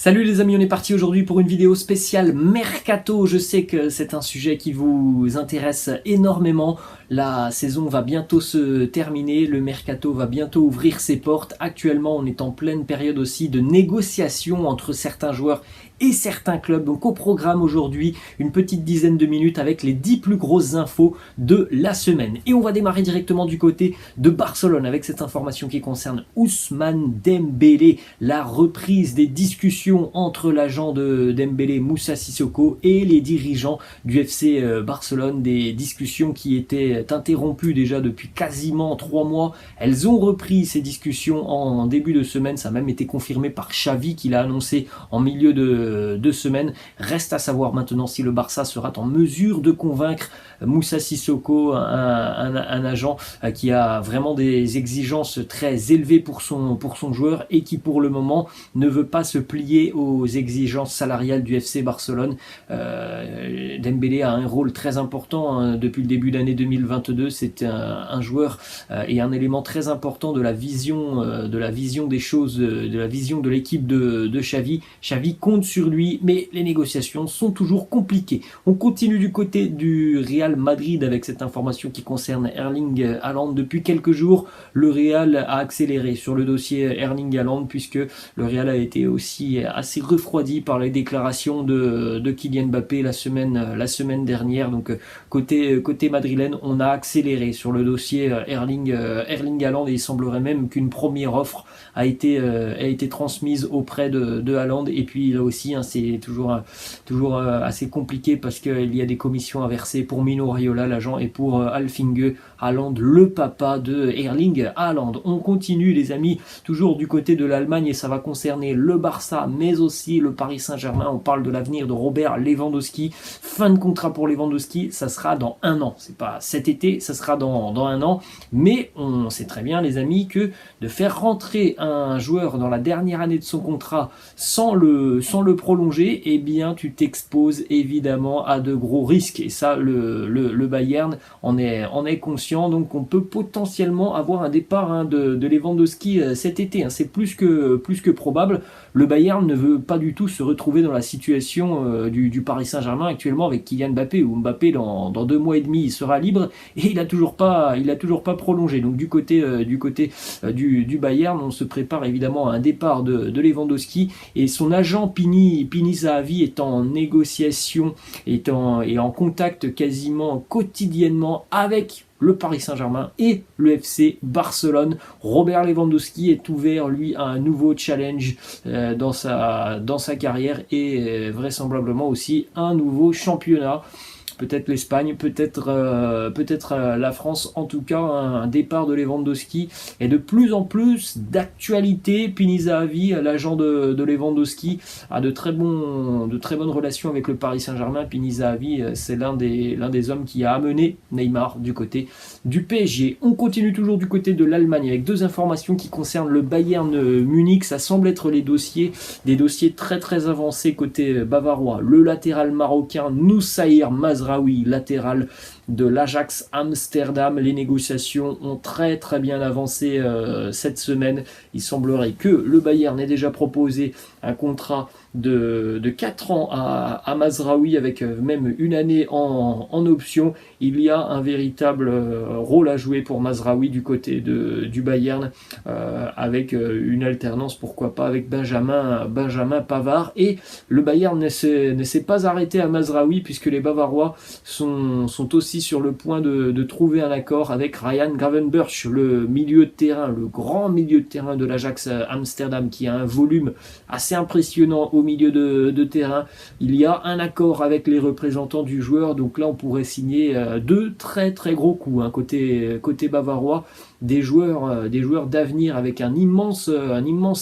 Salut les amis, on est parti aujourd'hui pour une vidéo spéciale Mercato. Je sais que c'est un sujet qui vous intéresse énormément. La saison va bientôt se terminer, le Mercato va bientôt ouvrir ses portes. Actuellement, on est en pleine période aussi de négociation entre certains joueurs et certains clubs. Donc au programme aujourd'hui, une petite dizaine de minutes avec les 10 plus grosses infos de la semaine. Et on va démarrer directement du côté de Barcelone avec cette information qui concerne Ousmane Dembélé, la reprise des discussions entre l'agent de Dembélé, Moussa Sissoko, et les dirigeants du FC Barcelone, des discussions qui étaient interrompues déjà depuis quasiment 3 mois. Elles ont repris ces discussions en début de semaine, ça a même été confirmé par Xavi qui l'a annoncé en milieu de semaine. Reste à savoir maintenant si le Barça sera en mesure de convaincre Moussa Sissoko, un agent qui a vraiment des exigences très élevées pour son joueur et qui pour le moment ne veut pas se plier aux exigences salariales du FC Barcelone. Dembélé a un rôle très important depuis le début d'année 2022. C'est un joueur et un élément très important de la vision des choses, de la vision de l'équipe de Xavi. Xavi compte sur lui, mais les négociations sont toujours compliquées. On continue du côté du Real Madrid avec cette information qui concerne Erling Haaland. Depuis quelques jours, le Real a accéléré sur le dossier Erling Haaland puisque le Real a été aussi assez refroidi par les déclarations de Kylian Mbappé la semaine dernière. Donc côté madrilène, on a accéléré sur le dossier Erling Haaland et il semblerait même qu'une première offre a été transmise auprès de Haaland. Et puis là aussi, c'est toujours assez compliqué parce qu'il y a des commissions à verser pour Mino Raiola, l'agent, et pour Alfingue Haaland, le papa de Erling Haaland. On continue les amis, toujours du côté de l'Allemagne, et ça va concerner le Barça, mais aussi le Paris Saint-Germain. On parle de l'avenir de Robert Lewandowski. Fin de contrat pour Lewandowski, ça sera dans 1 an. C'est pas cet été, ça sera dans 1 an. Mais on sait très bien les amis que de faire rentrer un joueur dans la dernière année de son contrat sans le prolonger, eh bien tu t'exposes évidemment à de gros risques. Et ça, le Bayern en est conscient. Donc on peut potentiellement avoir un départ de Lewandowski cet été. C'est plus que probable. Le Bayern ne veut pas du tout se retrouver dans la situation du Paris Saint-Germain actuellement avec Kylian Mbappé, où Mbappé dans 2 mois et demi il sera libre et il a toujours pas prolongé. Donc du côté du Bayern, on se prépare évidemment à un départ de Lewandowski, et son agent Pini Zahavi est en négociation, est en contact quasiment quotidiennement avec le Paris Saint-Germain et le FC Barcelone. Robert Lewandowski est ouvert, lui, à un nouveau challenge dans sa carrière et vraisemblablement aussi un nouveau championnat. Peut-être l'Espagne, peut-être la France. En tout cas, un départ de Lewandowski est de plus en plus d'actualité. Pini Zahavi, l'agent de Lewandowski, a de très bonnes relations avec le Paris Saint-Germain. Pini Zahavi, c'est l'un des hommes qui a amené Neymar du côté du PSG. On continue toujours du côté de l'Allemagne avec 2 informations qui concernent le Bayern Munich. Ça semble être des dossiers très très avancés côté bavarois. Le latéral marocain Noussaïr Mazraoui, latéral de l'Ajax Amsterdam. Les négociations ont très très bien avancé cette semaine. Il semblerait que le Bayern ait déjà proposé un contrat de 4 ans à Mazraoui avec même 1 année en option. Il y a un véritable rôle à jouer pour Mazraoui du côté du Bayern avec une alternance, pourquoi pas, avec Benjamin Pavard. Et le Bayern ne s'est pas arrêté à Mazraoui puisque les Bavarois sont aussi sur le point de trouver un accord avec Ryan Gravenberch, le milieu de terrain, le grand milieu de terrain de l'Ajax Amsterdam, qui a un volume assez impressionnant au milieu de terrain. Il y a un accord avec les représentants du joueur, donc là on pourrait signer 2 très très gros coups côté bavarois, des joueurs d'avenir avec un immense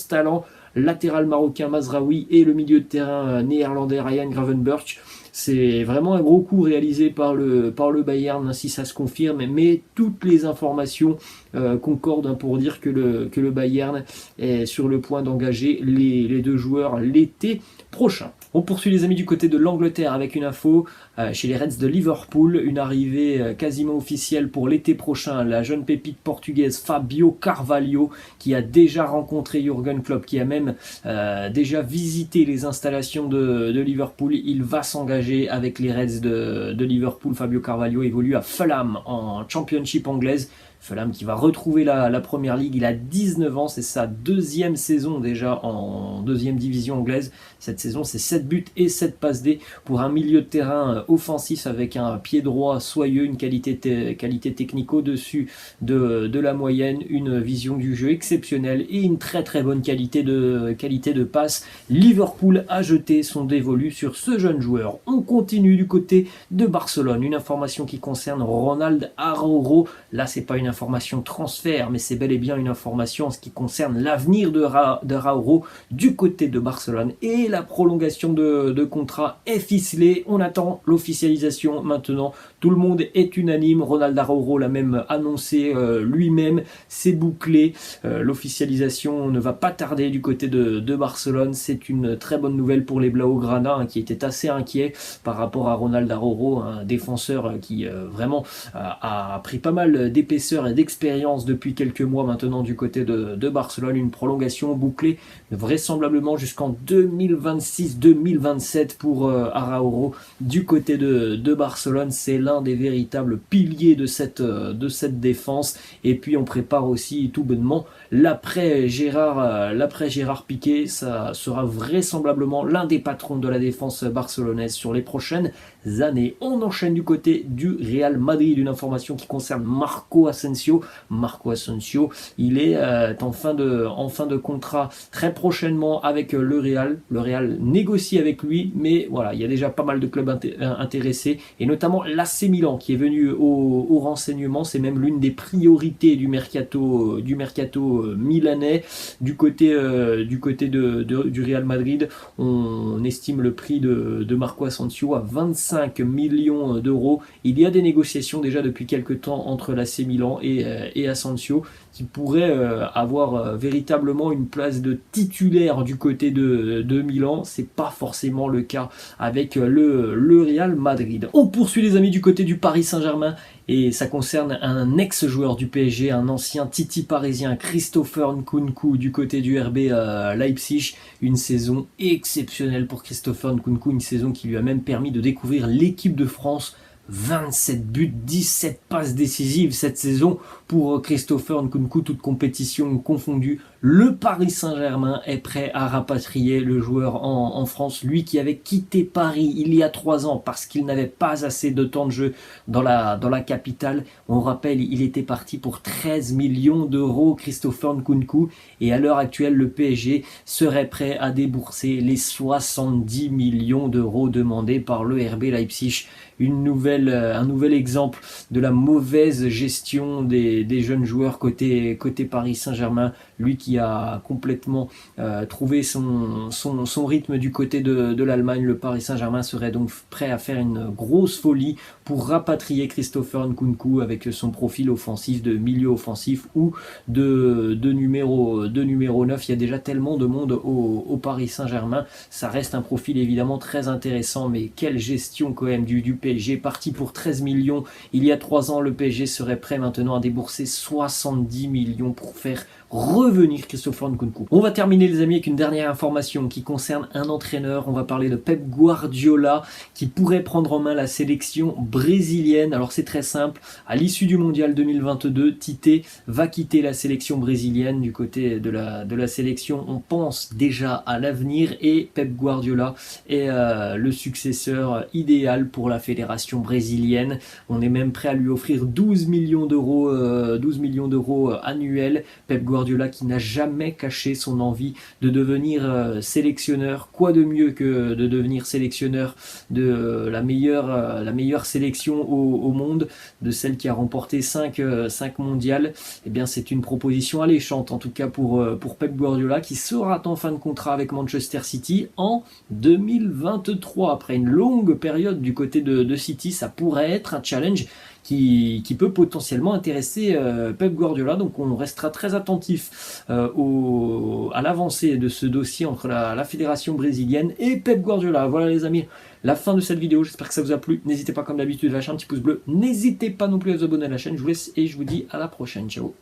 talent, latéral marocain Mazraoui et le milieu de terrain néerlandais Ryan Gravenberch. C'est vraiment un gros coup réalisé par le Bayern, hein, si ça se confirme, mais toutes les informations concordent, hein, pour dire que le Bayern est sur le point d'engager les deux joueurs l'été prochain. On poursuit les amis du côté de l'Angleterre avec une info chez les Reds de Liverpool, une arrivée quasiment officielle pour l'été prochain. La jeune pépite portugaise Fabio Carvalho qui a déjà rencontré Jürgen Klopp, qui a même déjà visité les installations de Liverpool. Il va s'engager avec les Reds de Liverpool. Fabio Carvalho évolue à Fulham en Championship anglaise. Fulham qui va retrouver la Première Ligue. Il a 19 ans, c'est sa deuxième saison déjà en deuxième division anglaise. Cette saison, c'est 7 buts et 7 passes D pour un milieu de terrain offensif avec un pied droit soyeux, une qualité technique au-dessus de la moyenne, une vision du jeu exceptionnelle et une très très bonne qualité de passe. Liverpool a jeté son dévolu sur ce jeune joueur. On continue du côté de Barcelone. Une information qui concerne Ronald Araújo. Là, c'est pas une information transfert, mais c'est bel et bien une information en ce qui concerne l'avenir de Araújo du côté de Barcelone. Et la prolongation de contrat est ficelée. On attend l'officialisation maintenant. Tout le monde est unanime. Ronald Araújo l'a même annoncé lui-même. C'est bouclé. L'officialisation ne va pas tarder du côté de Barcelone. C'est une très bonne nouvelle pour les Blaugrana, hein, qui étaient assez inquiets par rapport à Ronald Araújo, un défenseur qui vraiment a pris pas mal d'épaisseur et d'expérience depuis quelques mois maintenant du côté de Barcelone. Une prolongation bouclée vraisemblablement jusqu'en 2026-2027 pour Araújo du côté de Barcelone. C'est l'un des véritables piliers de cette défense. Et puis on prépare aussi tout bonnement l'après Gérard Piqué. Ça sera vraisemblablement l'un des patrons de la défense barcelonaise sur les prochaines années. On enchaîne du côté du Real Madrid, une information qui concerne Marco Asensio. Marco Asensio, il est en fin de contrat très prochainement avec le Real. Le Real négocie avec lui, mais voilà, il y a déjà pas mal de clubs intéressés, et notamment l'AC Milan qui est venu au renseignement. C'est même l'une des priorités du mercato milanais. Du côté du Real Madrid, on estime le prix de Marco Asensio à 25 millions d'euros. Il y a des négociations déjà depuis quelques temps entre l'AC Milan et Asensio, qui pourrait avoir véritablement une place de titulaire du côté de Milan. C'est pas forcément le cas avec le Real Madrid. On poursuit les amis du côté du Paris Saint-Germain, et ça concerne un ex-joueur du PSG, un ancien Titi parisien, Christopher Nkunku du côté du RB Leipzig. Une saison exceptionnelle pour Christopher Nkunku, une saison qui lui a même permis de découvrir l'équipe de France. 27 buts, 17 passes décisives cette saison pour Christopher Nkunku, toute compétition confondue. Le Paris Saint-Germain est prêt à rapatrier le joueur en France, lui qui avait quitté Paris il y a 3 ans parce qu'il n'avait pas assez de temps de jeu dans la capitale. On rappelle, il était parti pour 13 millions d'euros, Christopher Nkunku, et à l'heure actuelle, le PSG serait prêt à débourser les 70 millions d'euros demandés par le RB Leipzig. Un nouvel exemple de la mauvaise gestion des jeunes joueurs côté Paris Saint-Germain. Lui qui a complètement trouvé son rythme du côté de l'Allemagne. Le Paris Saint-Germain serait donc prêt à faire une grosse folie pour rapatrier Christopher Nkunku avec son profil offensif de milieu offensif ou de numéro 9. Il y a déjà tellement de monde au Paris Saint-Germain. Ça reste un profil évidemment très intéressant, mais quelle gestion quand même du PSG, parti pour 13 millions. Il y a 3 ans, le PSG serait prêt maintenant à débourser 70 millions pour faire revenir Christopher Nkunku. On va terminer les amis avec une dernière information qui concerne un entraîneur. On va parler de Pep Guardiola qui pourrait prendre en main la sélection brésilienne. Alors c'est très simple, à l'issue du mondial 2022, Tite va quitter la sélection brésilienne. Du côté de la sélection, on pense déjà à l'avenir et Pep Guardiola est le successeur idéal pour la fédération brésilienne. On est même prêt à lui offrir 12 millions d'euros annuels. Pep Guardiola Guardiola qui n'a jamais caché son envie de devenir sélectionneur. Quoi de mieux que de devenir sélectionneur de la meilleure sélection au monde, de celle qui a remporté 5 mondiales. Eh bien, c'est une proposition alléchante, en tout cas pour Pep Guardiola, qui sera en fin de contrat avec Manchester City en 2023. Après une longue période du côté de City, ça pourrait être un challenge qui peut potentiellement intéresser Pep Guardiola. Donc on restera très attentif à l'avancée de ce dossier entre la fédération brésilienne et Pep Guardiola. Voilà les amis, la fin de cette vidéo. J'espère que ça vous a plu. N'hésitez pas comme d'habitude à lâcher un petit pouce bleu. N'hésitez pas non plus à vous abonner à la chaîne. Je vous laisse et je vous dis à la prochaine. Ciao.